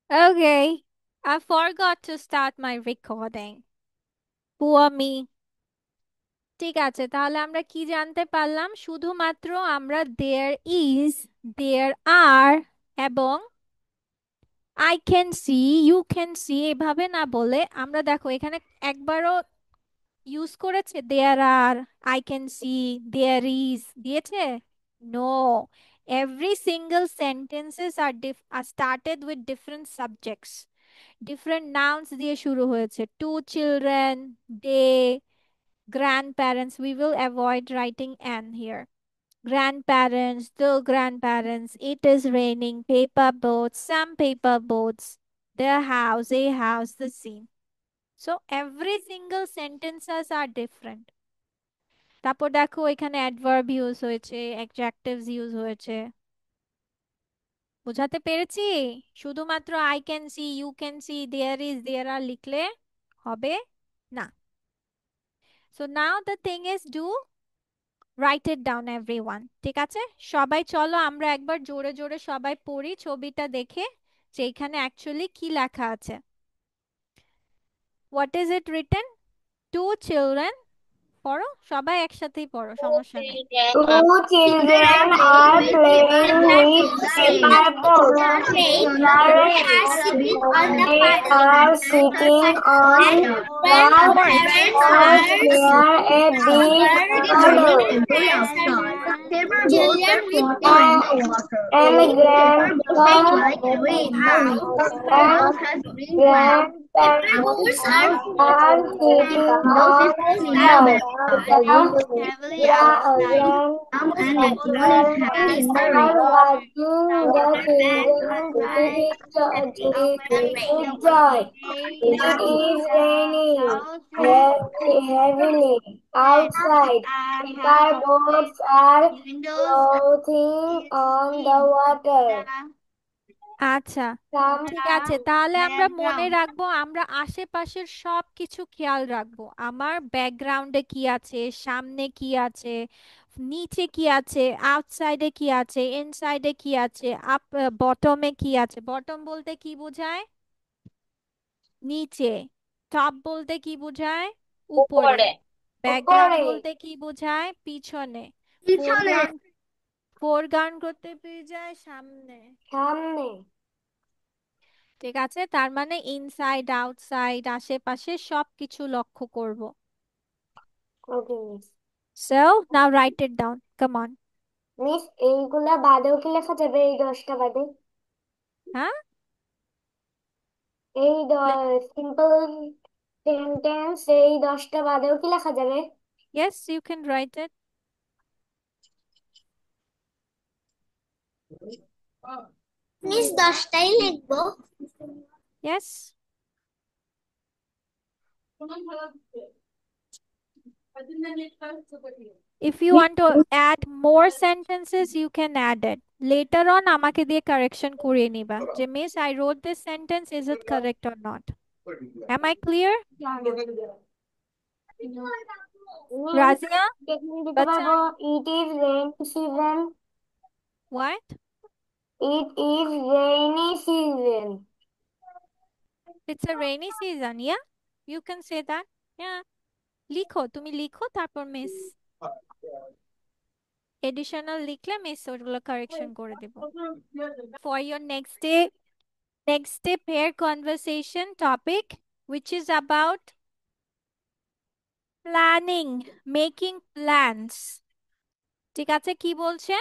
Okay, I forgot to start my recording. Poor me. ঠিক আছে, তাহলে আমরা কি জানতে পারলাম? শুধুমাত্র আমরা there is, there are এবং I can see, you can see এভাবে না বলে আমরা দেখো এখানে একবারও ইউজ করেছে there are, I can see, there is দিয়েছে? No. Every single sentences are started with different subjects. Different nouns দিয়ে শুরু হয়েছে। To children, they, grandparents. We will avoid writing an here. Grandparents, the grandparents, it is raining, paper boats, some paper boats, their house, a house, the scene. So every single sentences are different. তারপর দেখো এখানে adverb use হয়েছে, adjectives use হয়েছে। বোঝাতে পেরেছি? শুধুমাত্র I can see, you can see, there is, there are লিখলে হবে না। So now the thing is, do write it down everyone. ঠিক আছে, সবাই চলো আমরা একবার জোরে জোরে সবাই পড়ি ছবিটা দেখে যে এখানে অ্যাকচুয়ালি কি লেখা আছে। What is it written? Two children, পড়ো সবাই একসাথেই পড়ো, সমস্যা নেই। Two children are playing with paper boats. They are sitting on the earth near a big puddle. And grandpa and grandparents are sitting on the grandparents are watching the children with joy. It is raining heavily outside. Paper boats are floating on the water. আচ্ছা, Some ঠিক আছে, তাহলে আমরা মনে রাখবো, আমরা আশেপাশের সব কিছু খেয়াল রাখবো। আমার ব্যাকগ্রাউন্ডে কি আছে, সামনে কি আছে, নিচে কি আছে, আউটসাইডে কি আছে, ইনসাইডে কি আছে, আপ বটমে কি আছে। বটম বলতে কি বোঝায়? নিচে। টপ বলতে কি বোঝায়? উপরে। ব্যাকগ্রাউন্ড উপরে বলতে কি বোঝায়? পিছনে। ফোরগ্রাউন্ড, ফোরগ্রাউন্ড করতে বোঝায় সামনে। সামনে ঠিক আছে, তার মানে ইনসাইড, আউটসাইড, আশেপাশে সবকিছু লক্ষ্য করব। Okay miss so now write it down, come on. Miss এইগুলা বাদেও কি লেখা যাবে এই 10টা বাদে হ্যাঁ, এই সিম্পল সেন্টেন্স এই 10টা বাদেও কি লেখা যাবে yes you can write it. Miss 10টাই লিখবো। Yes, if you want to add more sentences you can add it later on, আমাকে দিয়ে কারেকশন করিয়ে নিবা যে miss I wrote this sentence, is it correct or not? Am I clear? Razia, দিতে bacha, পারবো it is rainy season what? It is rainy season It's a rainy season, yeah, you can say that. Yeah, লিখো, তুমি লিখো, তারপর miss additional লিখলে miss ওগুলো correction করে দেব। For your next day pair conversation topic, which is about planning, making plans. ঠিক আছে, কি বলছে?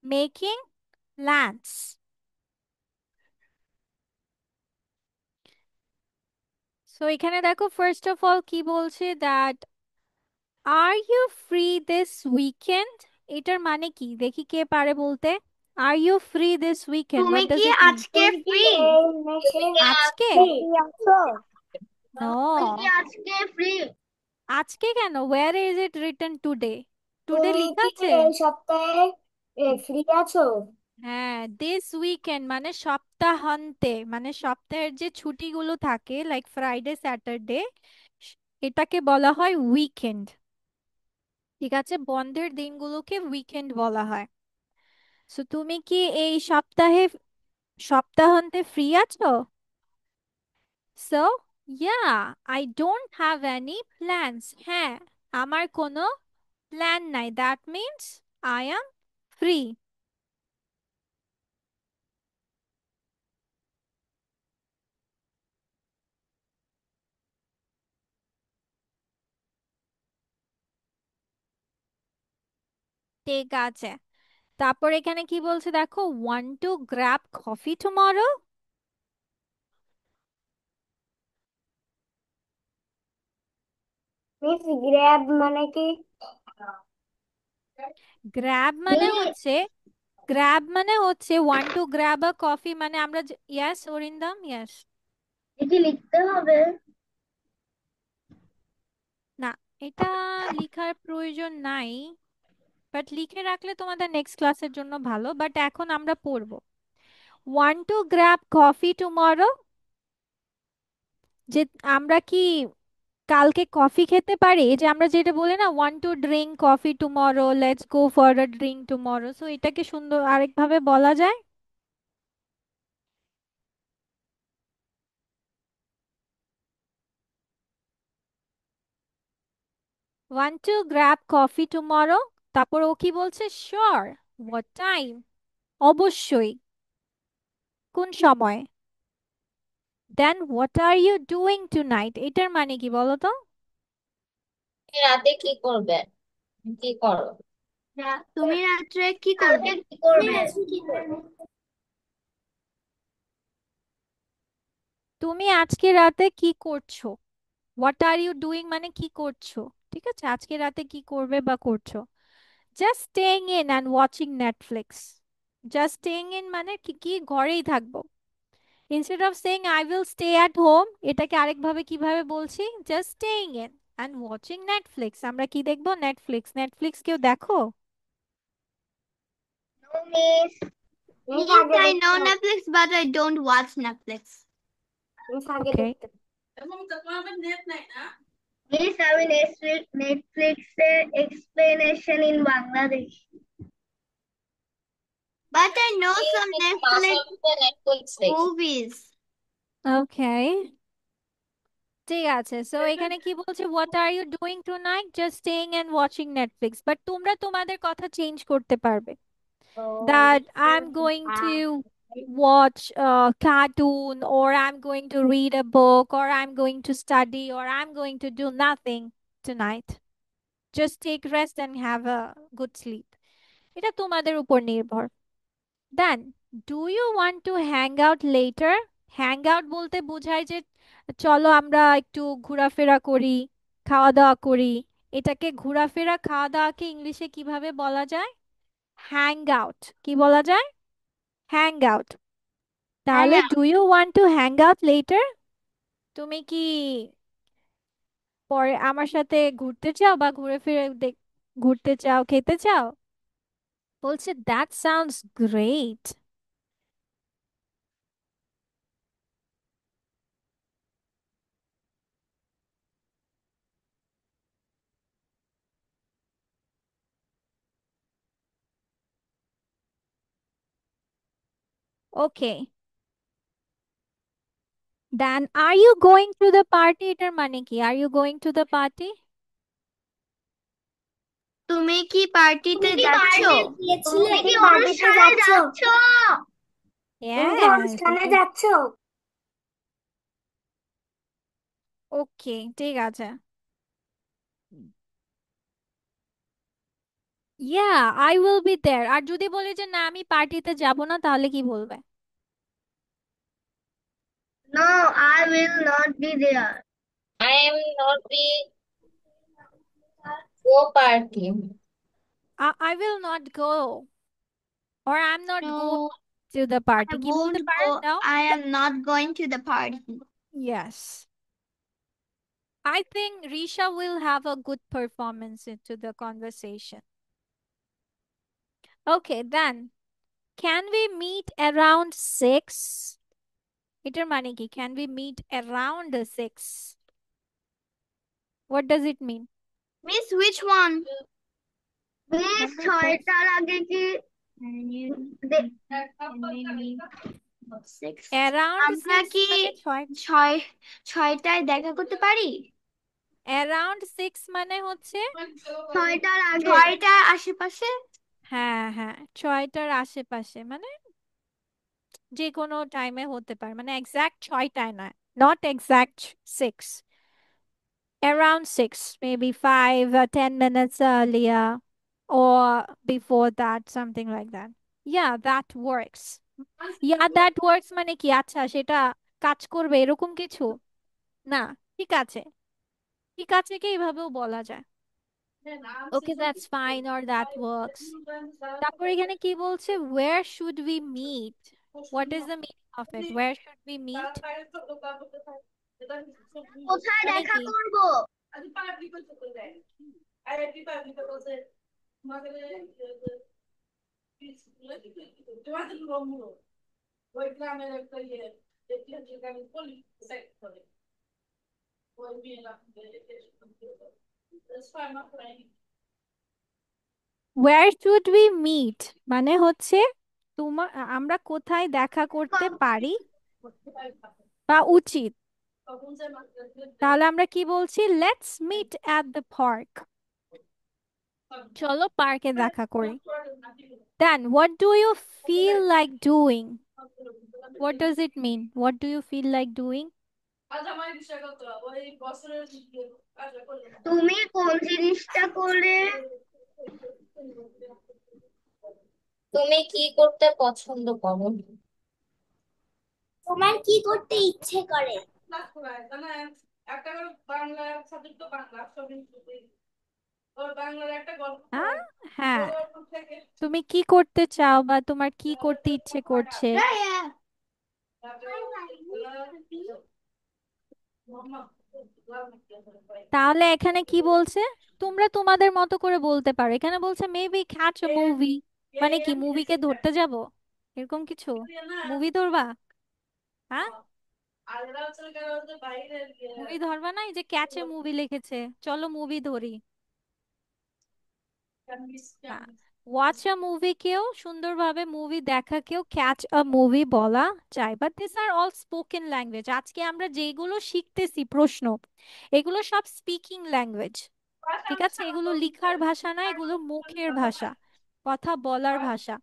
Making plans. So এখানে দেখো ফার্স্ট অফ অল কি বলছে, that are you free this weekend. এটার মানে কি দেখি, কে পারে বলতে? Are you free this weekend, তুমি হোয়াট ডাজ কি ইট মিন? আজকে ফ্রি? এই মেসে আজকে? ফ্রি আছো তুমি কি নো, আজকে ফ্রি? আজকে কেন? Where is it written today? Today তুমি লেখা কি আছে। এই সপ্তাহে ফ্রি আছো হ্যাঁ, দিস উইকেন্ড মানে সপ্তাহান্তে, মানে সপ্তাহের যে ছুটিগুলো থাকে লাইক ফ্রাইডে, স্যাটারডে, এটাকে বলা হয় উইকেন্ড। ঠিক আছে, বন্ধের দিনগুলোকে উইকেন্ড বলা হয়। সো তুমি কি এই সপ্তাহে সপ্তাহান্তে ফ্রি আছো? So yeah, I don't have any plans. হ্যাঁ, আমার কোনো প্ল্যান নাই, that means I am free. ঠিক আছে, তারপর এখানে কি বলছে দেখো, want to grab coffee tomorrow. Miss grab মানে কি? গ্র্যাব মানে হচ্ছে, গ্র্যাব মানে হচ্ছে want to grab a coffee, মানে আমরা, ইয়াস অরিন্দম, ইয়াস। এটি লিখতে হবে। না, এটা লিখার প্রয়োজন নাই, বাট লিখে রাখলে তোমাদের নেক্সট ক্লাসের জন্য ভালো, বাট এখন আমরা পড়বো want to grab coffee tomorrow, যে আমরা কি কালকে কফি খেতে পারি, এই যে আমরা যেটা বলি না, want to drink coffee tomorrow, let's go for a drink tomorrow, so এটাকে সুন্দর আরেকভাবে বলা যায়, want to grab coffee tomorrow. তারপর ও কি বলছে, শিওর, হোয়াট টাইম, অবশ্যই, কোন সময়, then what are you doing tonight, এটার মানে কি বলো তো? রাতে কি করবে? কি করো? তুমি রাত্রে কি করবে? কি করবে? তুমি আজকে রাতে কি করছো, হোয়াট আর ইউ ডুইং মানে কি করছো, ঠিক আছে, আজকে রাতে কি করবে বা করছো। Just staying in and watching Netflix, just staying in মানে কি, কি ঘরেই থাকবো, instead of saying I will stay at home, এটাকে আরেকভাবে কিভাবে বলছি, just staying in and watching Netflix, আমরা কি দেখবো, নেটফ্লিক্স। নেটফ্লিক্স কেউ দেখো? No, miss. মিস Yes, আগে I know দেখতাম। Netflix, but I don't watch Netflix. Miss আগে ওকে, দেখতাম। Miss, আমি Netflix explanation in Bangladesh. But I know some Netflix movies. ওকে, ঠিক আছে, সো এখানে কি বলছে, what are you doing tonight, just staying and watching Netflix, but তোমরা তোমাদের কথা চেঞ্জ করতে পারবে, that I'm going to watch a cartoon, or I'm going to read a book, or I'm going to study, or I'm going to do nothing tonight, just take rest and have a good sleep, এটা তোমাদের উপর নির্ভর। Then, do you want to hang out later, hang out বলতে বোঝায় যে চলো আমরা একটু ঘোরাফেরা করি, খাওয়া দাওয়া করি, এটাকে ঘোরাফেরা খাওয়া দাওয়াকে ইংলিশে কিভাবে বলা যায়, হ্যাং আউট, কি বলা যায়, হ্যাং আউট। Hang তাহলে out. Do you want to hang out later, তুমি কি পরে আমার সাথে ঘুরতে চাও, বা ঘুরে ফিরে ঘুরতে চাও, খেতে চাও, বলছে that sounds great. Okay, then are you going to the party, এটার মানে কি, are you going to the party? তুমি কি পার্টিতে যাচ্ছ? তুমি তুমি কি কি পার্টিতে অনুষ্ঠানে যাচ্ছ? যাচ্ছ? তুমি কি ইয়েস, অনুষ্ঠানে এটা, যাচ্ছ? ওকে, ঠিক আছে, ইয়া, আই উইল বি দেয়ার। আর যদি বলি যে না আমি পার্টিতে যাব না, তাহলে কি বলবে? No, I will not be there. I am not be go party. I will not go, or I'm not going No, to the I party, কি বলতে won't পারেন, go. Now? I am not going to the party. Yes, I think Risha will have a good performance into the conversation. Okay, then can we meet around 6? এটার মানে কি, can we meet around 6? What does it mean? Miss, which one? Miss, Number 6. ছয়টার আগে কি around আমরা six কি মানে ছয়। ছয় ছয়টায় দেখা করতে পারি? অ্যারাউন্ড সিক্স মানে হচ্ছে ছয়টার আগে, ছয়টার আশেপাশে। হ্যাঁ হ্যাঁ, ছয়টার আশেপাশে মানে যে কোনো টাইমে হতে পারে, মানে এক্সাক্ট ছয়টায় নয়, not exact six, around 6, maybe 5 or 10 minutes earlier or before that, something like that. Yeah, that works. Yeah, that works মানে কি, আচ্ছা সেটা কাজ করবে এরকম কিছু না। ঠিক আছে, ঠিক আছে কে এইভাবেও বলা যায়। Okay, that's fine or that works. তারপর এখানে কি বলছে, where should we meet? What is the meaning of it? Where should we meet কোথায় মানে দেখা কি? করব? Where should we meet মানে হচ্ছে আমরা কোথায় দেখা করতে পারি বা উচিত। তাহলে আমরা কি বলছি, let's meet at the park, চলো পার্কে দেখা করি। দেন what do you feel like doing? What does it mean? What do you feel like doing? তুমি কোন জিনিসটা করলে? তুমি কি করতে পছন্দ করো? তোমার কি করতে ইচ্ছে করে? হ্যাঁ হ্যাঁ, তুমি কি করতে চাও বা তোমার কি করতে ইচ্ছে করছে। তাহলে এখানে কি বলছে, তোমরা তোমাদের মতো করে বলতে পারো। এখানে বলছে মেবি ক্যাচ আ মুভি, মানে কি মুভিকে ধরতে যাব এরকম কিছু, মুভি ধরবা? হ্যাঁ, মুভি ধরবা না, এই যে ক্যাচে মুভি লিখেছে, চলো মুভি ধরি না। ওয়াচ আ মুভি কেও সুন্দরভাবে মুভি দেখাকেও ক্যাচ আ মুভি বলা যায়, but this are all spoken language. আজকে আমরা যেগুলো শিখতেছি প্রশ্ন, এগুলো সব স্পিকিং ল্যাঙ্গুয়েজ। ঠিক আছে, এগুলো লিখার ভাষা না, এগুলো মুখের ভাষা, কথা বলার ভাষা।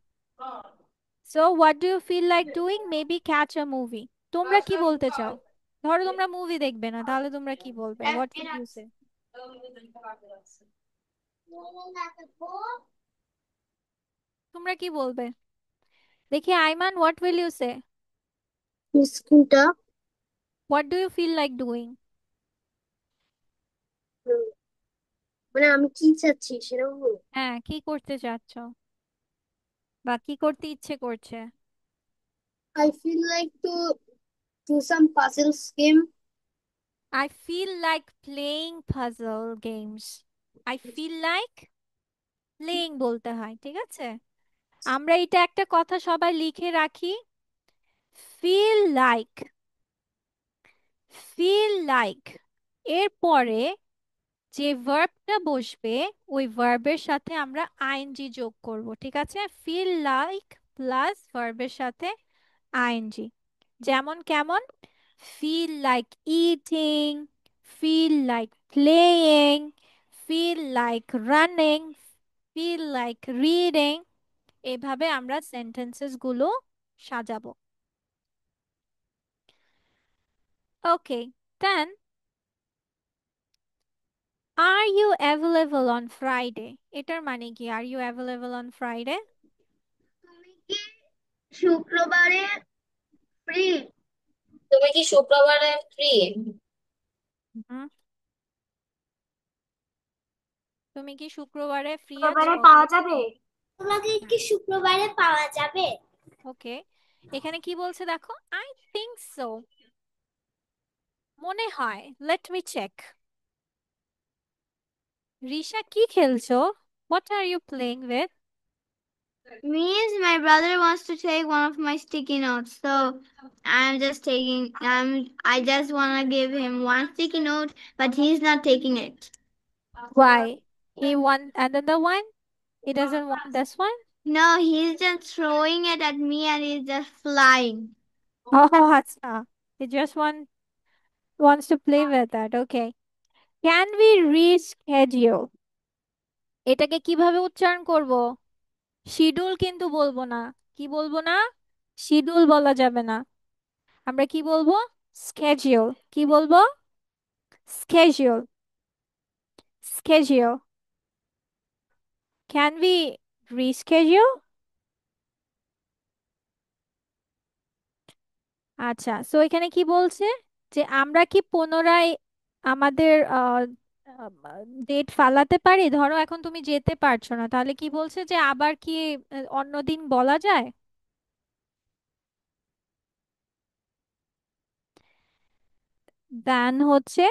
So what do you feel like doing, maybe catch a movie. তোমরা কি বলতে চাও? ধরো তোমরা মুভি দেখবে না, তাহলে তোমরা কি বলবে, হোয়াট উইল ইউ সে? তোমরা কি বলবে দেখি, Aiman, what will you say? স্কুলটা what do you feel like doing? মানে আমি কি চাচ্ছি সেরকম। হ্যাঁ, কি করতে চাচ্ছ বা কি করতে ইচ্ছে করছে? I feel like to do some puzzles game. I feel like playing puzzle games. I feel like playing বলতে হয়, ঠিক আছে। আমরা এটা একটা কথা সবাই লিখে রাখি, ফিল লাইক, ফিল লাইক এরপরে যে ভার্বটা বসবে ওই ভার্বের সাথে আমরা আইএনজি যোগ করব, ঠিক আছে। ফিল লাইক প্লাস ভার্বের সাথে আইএনজি। যেমন কেমন, feel like eating, feel like playing, feel like running, feel like reading. এভাবে আমরা সেন্টেন্সেস গুলো সাজাবো। Okay, then are you available on Friday, এটার মানে কি, are you available on Friday? তুমি কি শুক্রবারে ফ্রি? তুমি কি শুক্রবারে ফ্রি? তুমি কি শুক্রবারে ফ্রি শুক্রবারে আছো? পাওয়া যাবে? তোমাকে হ্যাঁ, কি শুক্রবারে পাওয়া যাবে? ওকে, এখানে কি বলছে দেখো, আই থিংক সো, মনে হয়, লেট মি চেক। রিশা কি খেলছো? What are you playing with? Means my brother wants to take one of my sticky notes, so I'm just taking. I just wanna give him one sticky note, but he's not taking it. Why? He want another one? He doesn't want this one? No, he's just throwing it at me, and he's just flying. Oh, আচ্ছা, he just wants to play with that. Okay. Can we reschedule? এটাকে কিভাবে উচ্চারণ করব? Schedule কিন্তু বলবো না। কি বলবো না? শিডিউল বলা যাবে না। আমরা কি বলবো? স্কেজিউল। কি বলবো? Schedule. Schedule. Can we reschedule? আচ্ছা, সো এখানে কি বলছে যে আমরা কি পুনরায় আমাদের ডেট ফালাতে পারি? ধরো এখন তুমি যেতে পারছো না, তাহলে কি বলছে যে আবার কি অন্যদিন বলা যায়? দেন হচ্ছে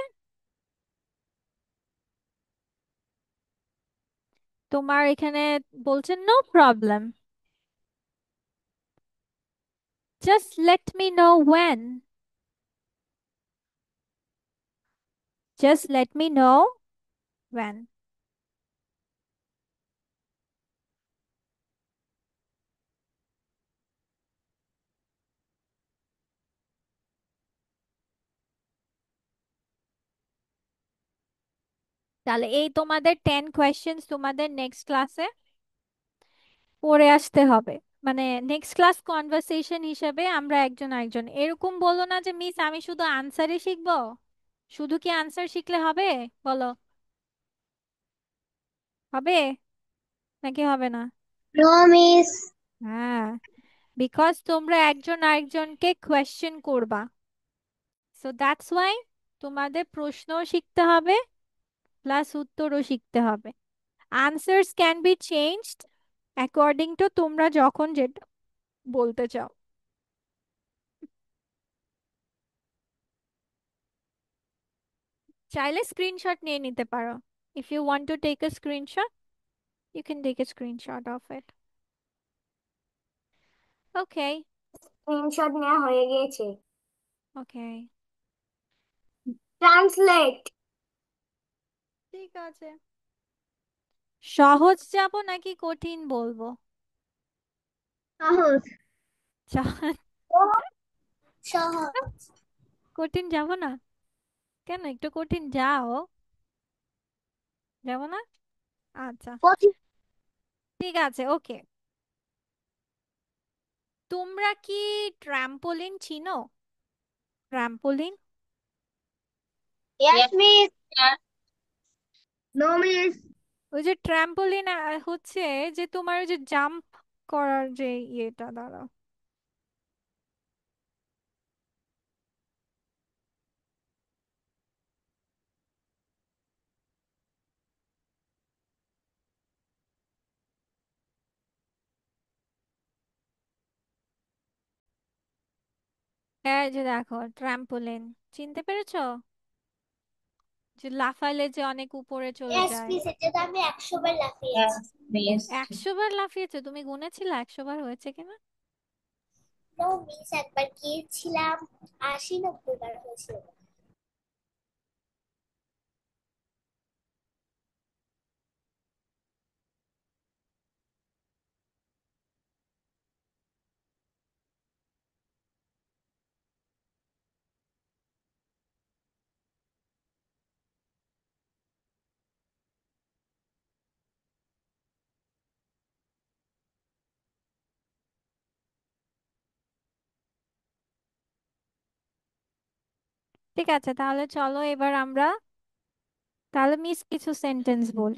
তোমার এখানে বলছে no problem, just let me know when, just let me know when. তাহলে এই তোমাদের 10 কোয়েশ্চেন্স তোমাদের নেক্সট ক্লাসে পড়ে আসতে হবে। মানে নেক্সট ক্লাস কনভারসেশন হিসেবে আমরা একজন আরেকজন, এরকম বলো না যে মিস আমি শুধু আনসারই শিখবো। শুধু কি আনসার শিখলে হবে? বলো, হবে নাকি হবে না? No, miss. হ্যাঁ, বিকজ তোমরা একজন আরেকজনকে কোয়েশ্চেন করবা, সো দ্যাটস ওয়াই তোমাদের প্রশ্নও শিখতে হবে প্লাস উত্তরও শিখতে হবে। Answers can be changed according to তোমরা যখন যেটা বলতে চাও। চাইলে স্ক্রিনশট নিয়ে নিতে পারো। If you want to take a screenshot, you can take a screenshot of it. Okay. Screenshot নেওয়া হয়ে গিয়েছে। Okay. ট্রান্সলেট। ঠিক আছে, সহজ যাব নাকি কঠিন বলবো? সহজ। সহজ। সহজ। কঠিন যাব না? কেন, একটু কঠিন যাও। যাব না? আচ্ছা, ঠিক আছে, ওকে। তোমরা কি ট্রাম্পোলিন চিনো? Trampoline? Yes, miss. No, miss. ওই যে ট্রাম্পোলিন হচ্ছে যে তোমার ওই যে জাম্প করার যে ইয়েটা, দাঁড়াও। এই যে দেখো ট্রাম্পোলিন, চিনতে পেরেছো? যে লাফাইলে যে অনেক উপরে চলে Yes, যায়। miss. এটা তো আমি 100 বার লাফিয়েছি। Yes, miss. 100 বার লাফিয়েছো? তুমি গুনেছিলে 100 বার হয়েছে কিনা? No, miss. একবার গিয়েছিলাম, 80-90 বার হয়েছিল। ঠিক আছে, তাহলে চলো এবার আমরা, তাহলে মিস কিছু সেন্টেন্স বলি।